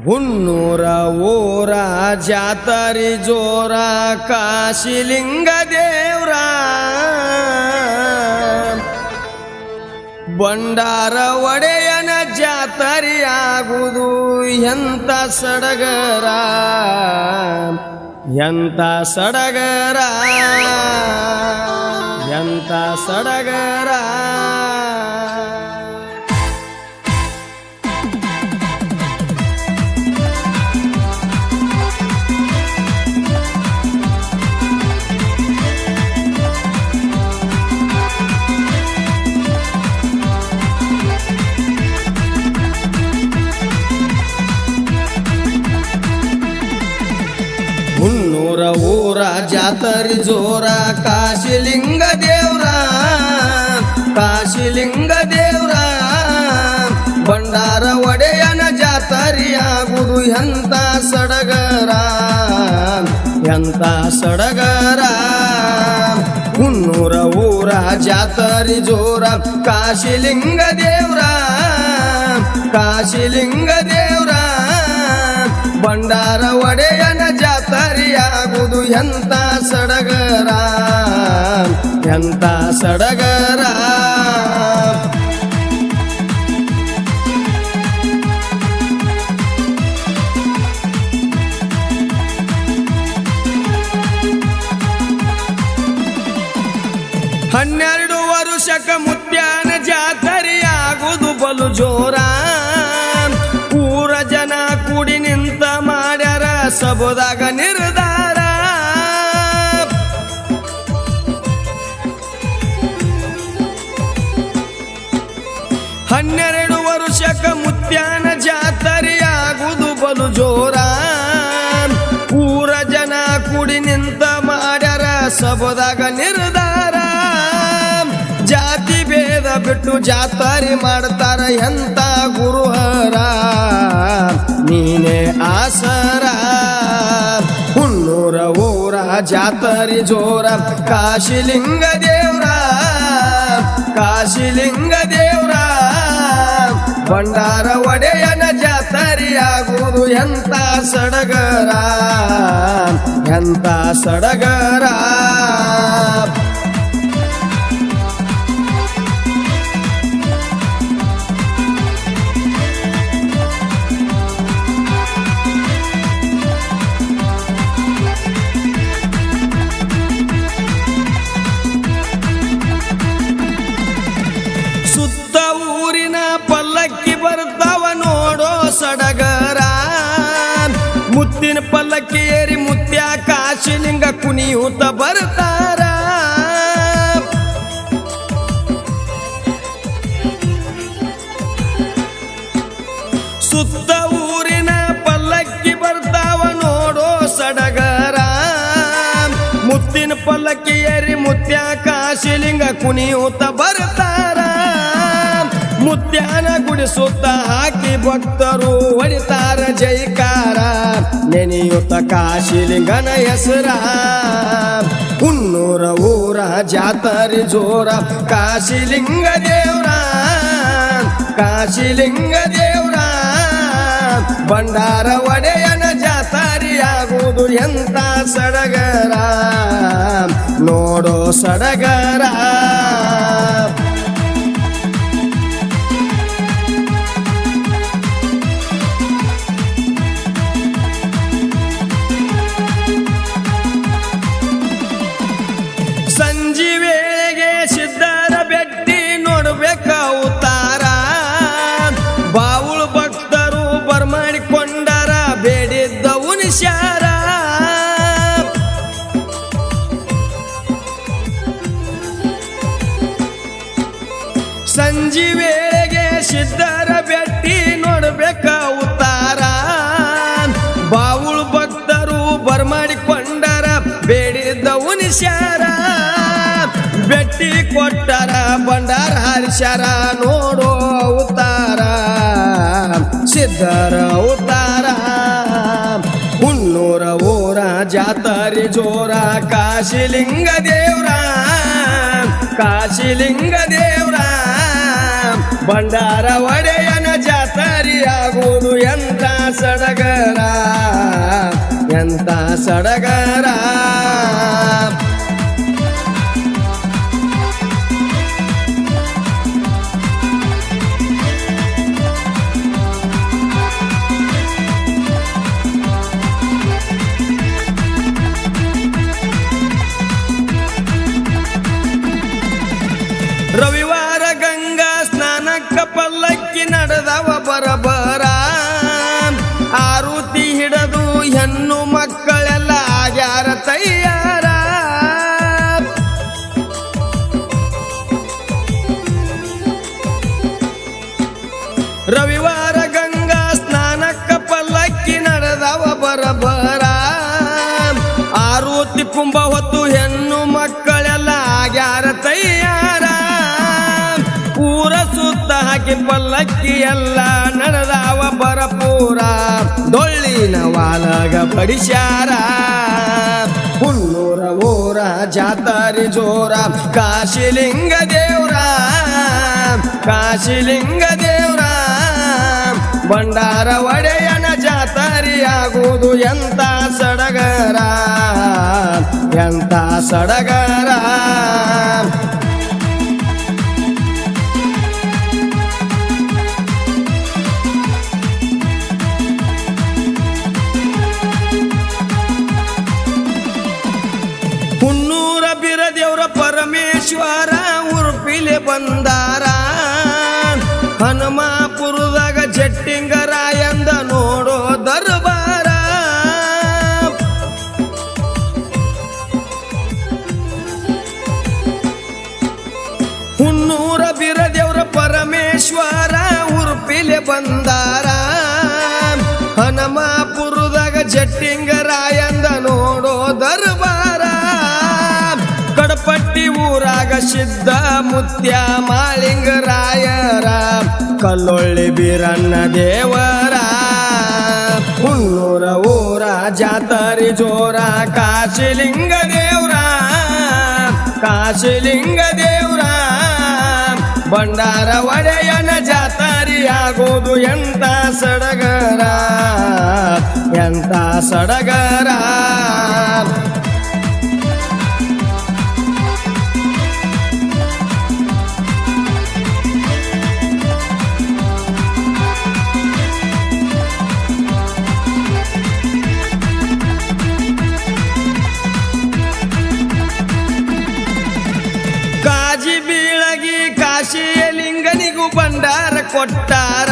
ಹುನ್ನೂರ ಊರ ಜಾತರಿ ಜೋರ ಕಾಶಿಲಿಂಗ ದೇವ್ರ ಬಂಡಾರ ಒಡೆಯನ ಜಾತರಿಯಾಗುವುದು ಎಂತ ಸಡಗರ ಎಂತ ಸಡಗರ ಎಂತ ಸಡಗರ. ಹುನ್ನೂರ ಊರ ಜಾತರಿ ಜೋರ ಕಾಶಿಲಿಂಗ ದೇವ್ರ ಕಾಶಿಲಿಂಗ ದೇವ್ರ ಬಂಡಾರ ಒಡೆಯನ ಜಾತರಿಯಾಗುವುದು ಎಂತ ಸಡಗರ ಎಂತ ಸಡಗರ. ಹುನ್ನೂರ ಊರ ಜಾತರಿ ಜೋರ ಕಾಶಿಲಿಂಗ ದೇವ್ರ ಕಾಶಿಲಿಂಗ ದೇವ್ರ ಬಂಡಾರ ಒಡೆಯನ ಜಾತರಿಯಾಗುವುದು ಎಂತ ಸಡಗರ ಎಂತ ಸಡಗರ. ಹನ್ನೆರಡು ವರುಷಕ ಮುತ್ಯಾನ ಜಾತರಿಯಾಗುವುದು ಬಲು ಜೋರ ಊರ ಜನ ಕೂಡಿ ನಿಂತ ಮಾಡ್ಯಾರ ಸಬದಾಗ ನಿರ್ಧಾರ. ಹನ್ನೆರಡು ವರುಷಕ ಮುತ್ಯಾನ ಜಾತರಿಯಾಗುವುದು ಬಲು ಜೋರ ಊರ ಜನ ಕೂಡಿ ನಿಂತ ಮಾಡ್ಯಾರ ಸಬದಾಗ ನಿರ್ಧಾರ. ಜಾತಿ ಭೇದ ಬಿಟ್ಟು ಜಾತರಿ ಮಾಡ್ತಾರ ಎಂತ ಗುರುಹರ ನೀನೇ ಆಸರ. ಹುನ್ನೂರ ಊರ ಜಾತರಿ ಜೋರ ಕಾಶಿಲಿಂಗ ದೇವ್ರ ಕಾಶಿಲಿಂಗ ದೇವ್ರ ಬಂಡಾರ ಒಡೆಯನ ಜಾತರಿಯಾಗುವುದು ಎಂತ ಸಡಗರ ಎಂತ ಸಡಗರ. ಸುತ್ತ ಊರಿನ ಪಲ್ಲಕ್ಕಿ ಬರ್ತಾವ ನೋಡೋ ಸಡಗರ ಮುತ್ತಿನ ಪಲ್ಲಕ್ಕಿ ಏರಿ ಮುತ್ಯ ಕಾಶಿಲಿಂಗ ಕುಣಿಯೂತ ಬರ್ತಾರ. ಸುತ್ತ ಊರಿನ ಪಲ್ಲಕ್ಕಿ ಬರ್ತಾವ ನೋಡೋ ಸಡಗರ ಮುತ್ತಿನ ಪಲ್ಲಕ್ಕಿ ಏರಿ ಮುತ್ಯ ಕಾಶಿಲಿಂಗ ಕುಣಿಯೂತ ಬರ್ತಾರ. ಮುತ್ಯಾನ ಗುಡಿಸುತ್ತ ಹಾಕಿ ಭಕ್ತರು ಹೊಡಿತಾರ ಜೈಕಾರ ನೆನೆಯುತ್ತ ಕಾಶಿಲಿಂಗನ ಹೆಸರ. ಹುನ್ನೂರ ಊರ ಜಾತರಿ ಜೋರ ಕಾಶಿಲಿಂಗ ದೇವ್ರ ಕಾಶಿಲಿಂಗ ದೇವ್ರ ಬಂಡಾರ ಒಡೆಯನ ಜಾತರಿಯಾಗುವುದು ಎಂತ ಸಡಗರ ನೋಡೋ ಸಡಗರ. ಸಂಜಿ ವೇಳೆಗೆ ಸಿದ್ಧರ ಬೆಟ್ಟಿ ನೋಡ್ಬೇಕ ಅವತಾರ ಬಾವುಳು ಭಕ್ತರು ಬರ್ಮಾಡಿಕೊಂಡರ ಬೇಡಿದ್ದವು ನಿಶಾರ. ಸಂಜಿ ವೇಳೆಗೆ ಸಿದ್ಧರ ಬೆಟ್ಟಿ ನೋಡ್ಬೇಕ ಅವತಾರ ಬಾವುಳು ಭಕ್ತರು ಬರ್ಮಾಡಿಕೊಂಡರ ಬೇಡಿದ್ದವು ನಿಶಾರ. ಬೆಟ್ಟಿ ಕೊಟ್ಟರ ಬಂಡಾರ ಹರಿಶಾರ ನೋಡೋ ಅವತಾರ ಸಿದ್ಧರ ಅವತಾರ. ಹುನ್ನೂರ ಊರ ಜಾತರಿ ಜೋರ ಕಾಶಿಲಿಂಗ ದೇವ್ರ ಕಾಶಿಲಿಂಗ ದೇವ್ರ ಬಂಡಾರ ಒಡೆಯನ ಜಾತರಿಯಾಗುವುದು ಎಂತ ಎಂತ ಸಡಗರ ಎಂತ ಸಡಗರ ರವಿವಾರ ಗಂಗಾ ಸ್ನಾನಕ್ಕ ಪಲ್ಲಕ್ಕಿ ನಡೆದವ ಬರಬರ ಆರುತಿ ಹಿಡದು ಹೆಣ್ಣು ಮಕ್ಕಳೆಲ್ಲ ಆಗ್ಯಾರ ತಯ್ಯಾರ ರವಿವಾರ ಗಂಗಾ ಸ್ನಾನಕ್ಕ ಪಲ್ಲಕ್ಕಿ ನಡೆದವ ಬರಬರ ಆರುತಿ ಕುಂಭ ಹೊತ್ತು ಹೆಣ್ಣು ಮಕ್ಕಳೆಲ್ಲ ಆಗ್ಯಾರ ತಯ್ಯಾರ ಊರ ಸುತ್ತ ಹಾಕಿ ಪಲ್ಲಕ್ಕಿ ಎಲ್ಲ ನಡೆದಾವ ಬರಪೂರ ಡೊಳ್ಳಿನ ವಾಲಗ ಬಡಿಸ್ಯಾರ ಹುನ್ನೂರ ಊರ ಜಾತರಿ ಜೋರ ಕಾಶಿಲಿಂಗ ದೇವ್ರ ಕಾಶಿಲಿಂಗ ದೇವ್ರ ಭಂಡಾರ ಒಡೆಯನ ಜಾತರಿಯಾಗುವುದು ಎಂತ ಸಡಗರ ಎಂತ ಸಡಗರ ಹುನ್ನೂರ ಬಿರದೇವ್ರ ಪರಮೇಶ್ವರ ಉರ್ಪಿಲೆ ಬಂದಾರ ಹನುಮಾಪುರದಾಗ ಜಟ್ಟಿಂಗರಾಯಂದ ನೋಡೋ ದರ್ಬಾರ ಹುನ್ನೂರ ಬಿರದೇವ್ರ ಪರಮೇಶ್ವರ ಉರ್ಪಿಲೆ ಬಂದಾರ ಹನುಮಾಪುರದಾಗ ಜಟ್ಟಿಂಗರಾಯಂದ ನೋಡೋ ದರ್ಬಾರ ಕಡಪಟ್ಟಿ ಊರಾಗ ಸಿದ್ಧ ಮುತ್ಯ ಮಾಳಿಂಗರಾಯರ ಕಲ್ಲೊಳ್ಳಿ ಬೀರಣ್ಣ ದೇವರ ಹುನ್ನೂರ ಊರ ಜಾತರಿ ಜೋರ ಕಾಶಿಲಿಂಗ ದೇವ್ರ ಕಾಶಿಲಿಂಗ ದೇವ್ರ ಭಂಡಾರ ಒಡೆಯನ ಜಾತರಿಯಾಗೋದು ಎಂತ ಸಡಗರ ಎಂತ ಸಡಗರ ಕಾಜಿ ಬೀಳಗಿ ಕಾಶಿಯ ಲಿಂಗನಿಗೂ ಭಂಡಾರ ಕೊಟ್ಟಾರ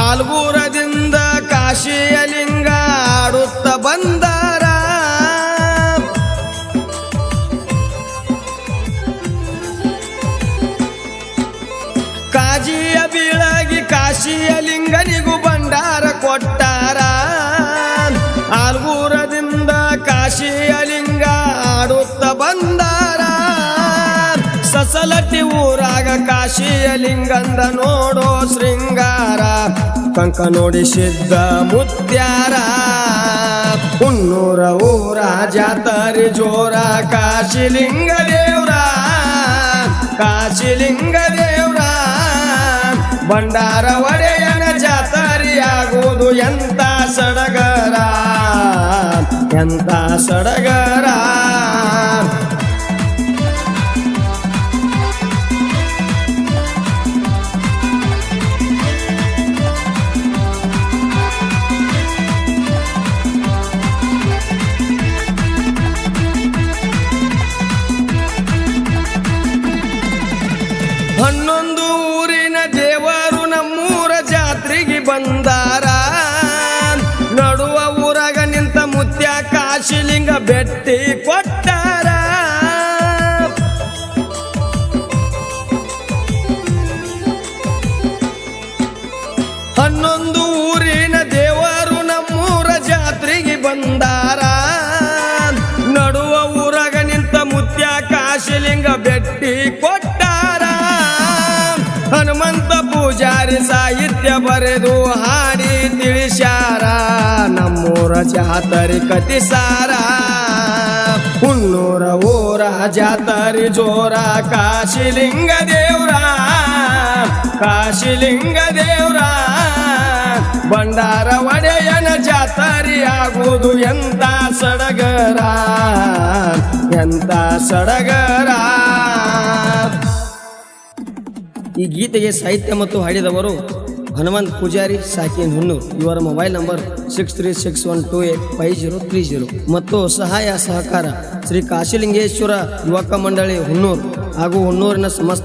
ಆಲ್ಗೂರದಿಂದ ಕಾಶಿಯ ಲಿಂಗ ಆಡುತ್ತ ಬಂದಾರ ಕಾಜಿಯ ಬೀಳಗಿ ಕಾಶಿಯ ಲಿಂಗನಿಗೂ ಭಂಡಾರ ಕೊಟ್ಟಾರ ಆಲ್ಗೂರದಿಂದ ಕಾಶಿಯ ಲಿಂಗ ಆಡುತ್ತ ಬಂದಾರ ಸಸಲಟಿ ಊರಾಗ ಕಾಶಿಯ ಲಿಂಗಂದ ನೋಡೋ ಶೃಂಗಾರ ಕಂಕ ನೋಡಿ ಸಿದ್ಧ ಮುತ್ಯಾರ ಹುನ್ನೂರ ಊರ ಜಾತರಿ ಜೋರ ಕಾಶಿಲಿಂಗ ದೇವ್ರ ಕಾಶಿಲಿಂಗ ದೇವ್ರ ಭಂಡಾರ ಒಡೆಯನ ಜಾತರಿಯಾಗುವುದು ಎಂತ ಸಡಗರ ಎಂತ ಸಡಗರ ಹನ್ನೊಂದು ಊರಿನ ದೇವರು ನಮ್ಮೂರ ಜಾತ್ರೆಗೆ ಬಂದಾರ ನಡುವ ಊರಾಗ ನಿಂತ ಮುತ್ಯ ಕಾಶಿಲಿಂಗ ಭೇಟಿ ಕೊಟ್ಟಾರ ಹನ್ನೊಂದು ಊರಿನ ದೇವರು ನಮ್ಮೂರ ಜಾತ್ರೆಗೆ ಬಂದಾರ ನಡುವ ಊರಾಗ ನಿಂತ ಮುತ್ಯ ಕಾಶಿಲಿಂಗ ಭೇಟಿ ಕೊಟ್ಟಾರ ಹನುಮಂತ ಪೂಜಾರಿ ಸಾಹಿತ್ಯ ಬರೆದು ಹಾಡಿ ತಿಳಿಸ್ಯಾರ ನಮ್ಮೂರ ಜಾತರಿ ಕತಿಸಾರ ಹುನ್ನೂರ ಊರ ಜಾತರಿ ಜೋರ ಕಾಶಿಲಿಂಗ ದೇವ್ರ ಕಾಶಿಲಿಂಗ ದೇವ್ರ ಆಗೋದು ಎಂತ ಸಡಗರ ಎಂತ ಸಡಗರ. ಈ ಗೀತೆಗೆ ಸಾಹಿತ್ಯ ಮತ್ತು ಹಾಡಿದವರು ಹನುಮಂತ್ ಪೂಜಾರಿ ಸಾಕಿನ್ ಹುನ್ನೂರ್. ಇವರ ಮೊಬೈಲ್ ನಂಬರ್ 6361285030 ಮತ್ತು ಸಹಾಯ ಸಹಕಾರ ಶ್ರೀ ಕಾಶಿಲಿಂಗೇಶ್ವರ ಯುವಕ ಮಂಡಳಿ ಹುನ್ನೂರ್ ಹಾಗೂ ಹುನ್ನೂರಿನ ಸಮಸ್ತ